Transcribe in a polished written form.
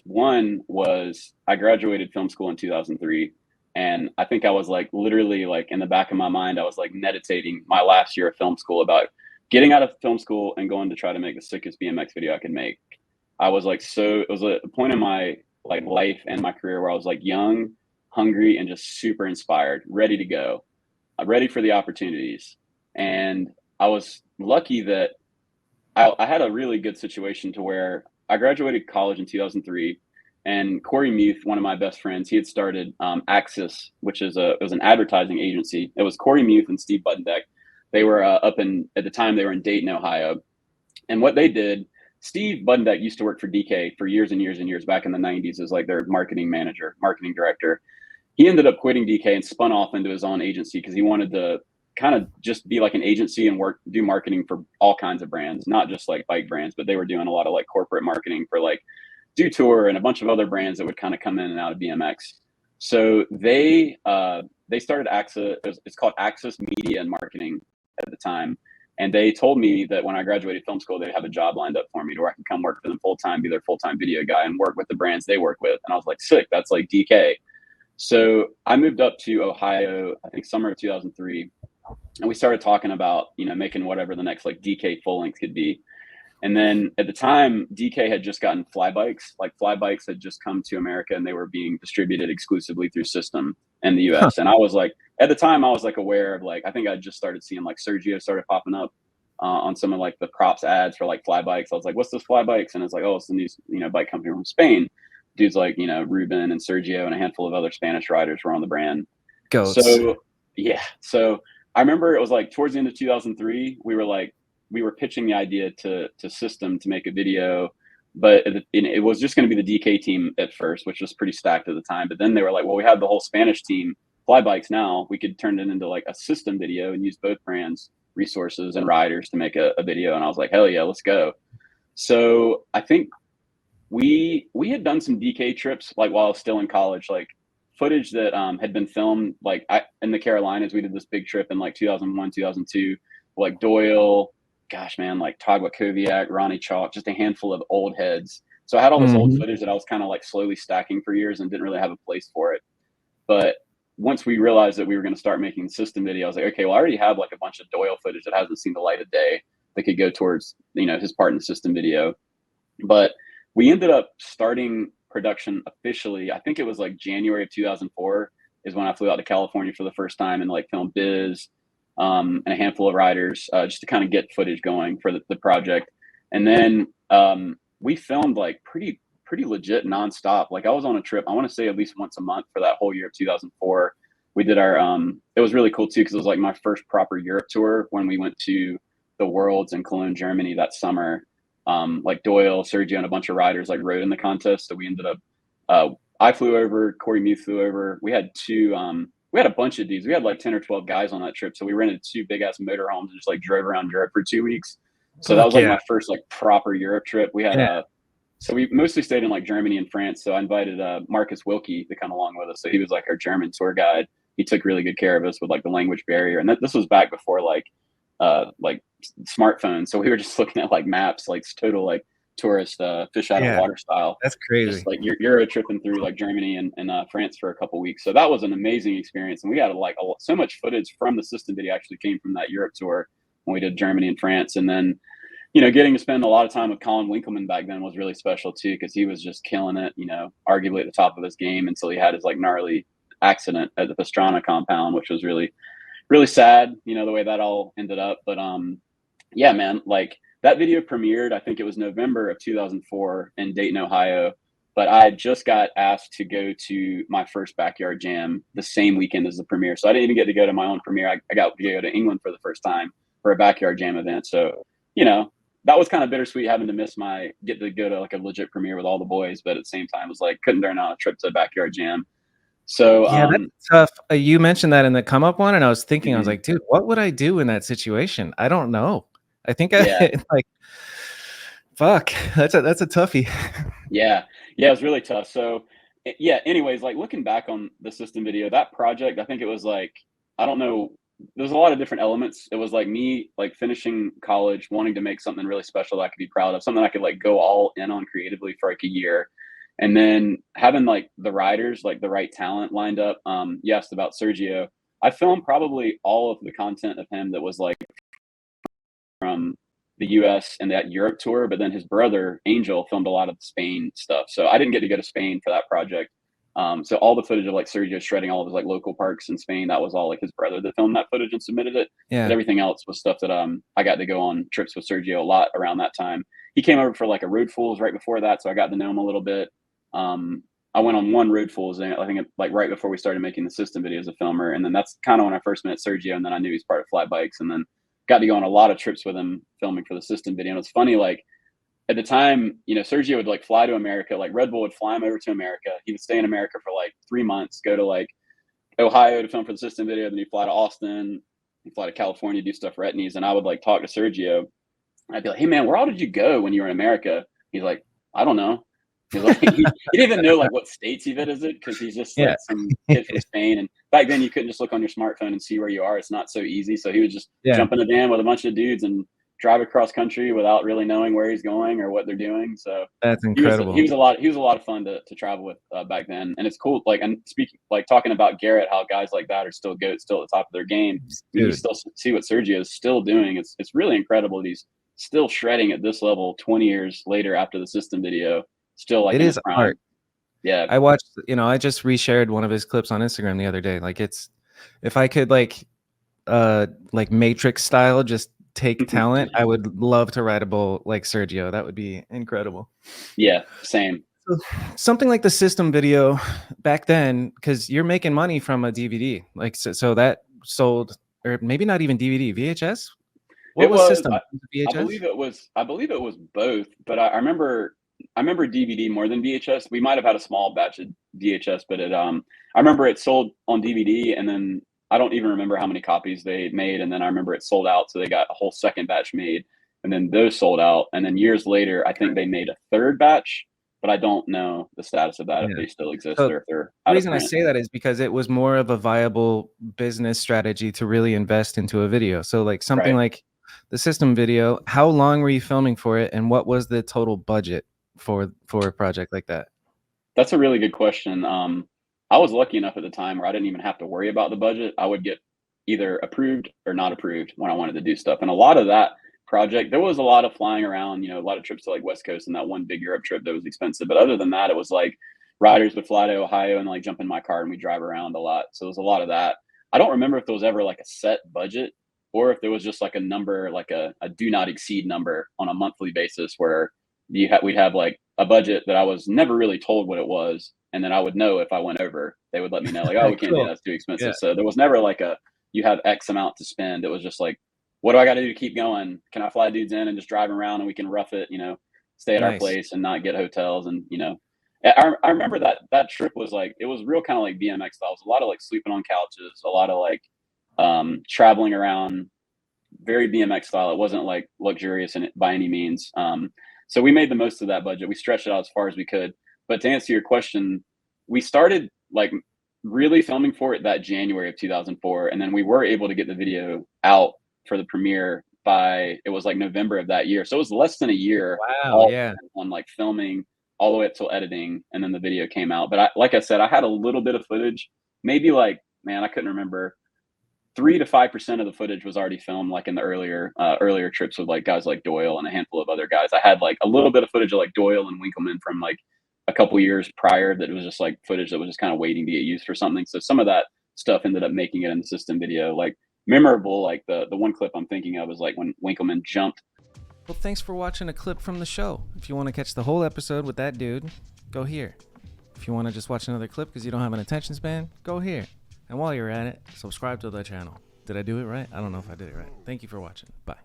reasons. One was I graduated film school in 2003. And I think I was like literally like in the back of my mind, I was like meditating my last year of film school about getting out of film school and going to try to make the sickest BMX video I could make. I was like, so it was a point in my like life and my career where I was like young, hungry, and just super inspired, ready to go, ready for the opportunities. And I was lucky that I had a really good situation to where I graduated college in 2003, and Corey Muth, one of my best friends, he had started Axis, which is it was an advertising agency. It was Corey Muth and Steve Buddenbeck. They were at the time they were in Dayton, Ohio, and what they did. Steve Buddenbeck used to work for DK for years and years and years back in the 90s as like their marketing manager, marketing director. He ended up quitting DK and spun off into his own agency because he wanted to kind of just be like an agency and do marketing for all kinds of brands, not just like bike brands, but they were doing a lot of like corporate marketing for like Do Tour and a bunch of other brands that would kind of come in and out of BMX. So they started Axis. It's called Axis Media and Marketing at the time. And they told me that when I graduated film school, they'd have a job lined up for me to where I could come work for them full time, be their full time video guy, and work with the brands they work with. And I was like, sick, that's like DK. So I moved up to Ohio, I think summer of 2003, and we started talking about, making whatever the next like DK full length could be. And then at the time, DK had just gotten fly bikes. Like fly bikes had just come to America and they were being distributed exclusively through System in the US. And I was like, at the time I was like aware of like, I think I just started seeing like Sergio started popping up on some of like the props ads for like fly bikes. I was like, what's this fly bikes? And it's like, oh, it's the new, bike company from Spain. Dudes like, Ruben and Sergio and a handful of other Spanish riders were on the brand. Goats. So yeah. So I remember it was like towards the end of 2003, we were pitching the idea to System to make a video, but it was just going to be the DK team at first, which was pretty stacked at the time. But then they were like, well, we have the whole Spanish team, fly bikes now. We could turn it into like a System video and use both brands' resources and riders to make a video. And I was like, hell yeah, let's go. So I think we had done some DK trips like while I was still in college, like footage that had been filmed like in the Carolinas. We did this big trip in like 2001, 2002, like Doyle, gosh, man, like Todd Wakowiak, Ronnie Chalk, just a handful of old heads. So I had all this old footage that I was kind of like slowly stacking for years and didn't really have a place for it. But once we realized that we were going to start making System video, I was like, okay, well, I already have like a bunch of Doyle footage that hasn't seen the light of day that could go towards, his part in the System video. But we ended up starting production officially. I think it was like January of 2004 is when I flew out to California for the first time and like filmed Biz, and a handful of riders just to kind of get footage going for the project. And then we filmed like pretty legit nonstop. Like I was on a trip, I want to say at least once a month for that whole year of 2004. We did our, it was really cool too, because it was like my first proper Europe tour when we went to the Worlds in Cologne, Germany that summer. Like Doyle, Sergio, and a bunch of riders like rode in the contest. So we ended up, I flew over, Corey Muth flew over. We had we had a bunch of dudes. We had like 10 or 12 guys on that trip. So we rented 2 big ass motorhomes and just like drove around Europe for 2 weeks. So that was like my first like proper Europe trip. We had, so we mostly stayed in like Germany and France. So I invited Marcus Wilkie to come along with us. So he was like our German tour guide. He took really good care of us with like the language barrier. And this was back before like smartphones. So we were just looking at like maps, like total like tourist fish out of water style. That's crazy. Just like you're tripping through like Germany and France for a couple weeks. So that was an amazing experience. And we had like so much footage from the System video actually came from that Europe tour when we did Germany and France. And then, getting to spend a lot of time with Colin Winkleman back then was really special too, because he was just killing it, arguably at the top of his game until he had his like gnarly accident at the Pastrana compound, which was really, really sad, the way that all ended up. But yeah, man, like that video premiered, I think it was November of 2004 in Dayton, Ohio. But I just got asked to go to my first backyard jam the same weekend as the premiere. So I didn't even get to go to my own premiere. I got to go to England for the first time for a backyard jam event. So, that was kind of bittersweet having to get to go to like a legit premiere with all the boys. But at the same time, it was like, couldn't turn on a trip to a backyard jam. So yeah, that's tough. You mentioned that in the come up one, and I was thinking, I was like, dude, what would I do in that situation? I don't know. I think like, fuck, that's a toughie. Yeah, it was really tough. So yeah, anyways, like looking back on the System video, that project, I think it was like, I don't know, there's a lot of different elements. It was like me like finishing college, wanting to make something really special that I could be proud of, something I could like go all in on creatively for like a year. And then having like the riders, like the right talent lined up. You asked about Sergio. I filmed probably all of the content of him that was like from the US and that Europe tour, but then his brother Angel filmed a lot of the Spain stuff. So I didn't get to go to Spain for that project. So all the footage of like Sergio shredding all of his like local parks in Spain, that was all like his brother that filmed that footage and submitted it. But Yeah. everything else was stuff that I got to go on trips with Sergio a lot around that time. He came over for like a Road Fools right before that, so I got to know him a little bit. I went on one Road Fools, and I think like right before we started making the system video as a filmer, and then that's kind of when I first met Sergio, and then I knew he's part of Flat Bikes, and then got to go on a lot of trips with him filming for the system video. And it's funny, like at the time, you know, Sergio would like fly to America, like Red Bull would fly him over to America. He would stay in America for like 3 months, go to like Ohio to film for the system video, then he'd fly to Austin, he'd fly to California, do stuff for Etnies. And I would like talk to Sergio. And I'd be like, hey man, where all did you go when you were in America? He's like, I don't know. He's like, he didn't even know like what states he visited because he's just like some kid from Spain. And back then you couldn't just look on your smartphone and see where you are. It's not so easy. So he would just jump in a van with a bunch of dudes and drive across country without really knowing where he's going or what they're doing. So That's incredible. He was a lot of fun to travel with back then. And it's cool. Like, and speaking, like talking about Garrett, how guys like that are still good, still at the top of their game. You still see what Sergio is still doing. It's really incredible that he's still shredding at this level 20 years later after the system video. Still like it is art. Yeah. I watched, you know, I just reshared one of his clips on Instagram the other day. Like it's, if I could like Matrix style, just take talent, I would love to ride a bull like Sergio. That would be incredible. Yeah, same. Something like the system video back then, because you're making money from a DVD, like so that sold, or maybe not even DVD, VHS. What was system? VHS? I believe it was both, but I remember DVD more than VHS. We might have had a small batch of VHS, but I remember it sold on DVD, and then I don't even remember how many copies they made, and then I remember it sold out, so they got a whole second batch made, and then those sold out, and then years later, I think they made a third batch, but I don't know the status of that, if they still exist, or if they're out of print. The reason I say that is because it was more of a viable business strategy to really invest into a video. So like something like the system video, how long were you filming for it, and what was the total budget for a project like that? That's a really good question. I was lucky enough at the time where I didn't even have to worry about the budget. I would get either approved or not approved when I wanted to do stuff. And a lot of that project, there was a lot of flying around, you know, a lot of trips to like West Coast and that one big Europe trip that was expensive. But other than that, it was like riders would fly to Ohio and like jump in my car and we drive around a lot. So there was a lot of that. I don't remember if there was ever like a set budget or if there was just like a number, like a do not exceed number on a monthly basis where we'd have like a budget that I was never really told what it was. And then I would know if I went over, they would let me know like, oh, we can't do that. That's too expensive. So there was never like you have X amount to spend. It was just like, what do I got to do to keep going? Can I fly dudes in and just drive around and we can rough it, you know, stay at our place and not get hotels? And, you know, I remember that trip was like, it was real kind of like BMX style. It was a lot of like sleeping on couches, a lot of like traveling around, very BMX style. It wasn't like luxurious by any means. So we made the most of that budget. We stretched it out as far as we could. But to answer your question, we started like really filming for it that January of 2004. And then we were able to get the video out for the premiere it was like November of that year. So it was less than a year. Wow. On like filming all the way up till editing. And then the video came out. But like I said, I had a little bit of footage, maybe like, man, I couldn't remember. 3 to 5% of the footage was already filmed like in the earlier trips with like guys like Doyle and a handful of other guys. I had like a little bit of footage of like Doyle and Winkleman from like a couple years prior that was just like footage that was just kind of waiting to get used for something. So some of that stuff ended up making it in the system video. Like memorable, like the one clip I'm thinking of is like when Winkleman jumped. Well, thanks for watching a clip from the show. If you want to catch the whole episode with that dude, go here. If you want to just watch another clip because you don't have an attention span, go here. And while you're at it, subscribe to the channel. Did I do it right? I don't know if I did it right. Thank you for watching. Bye.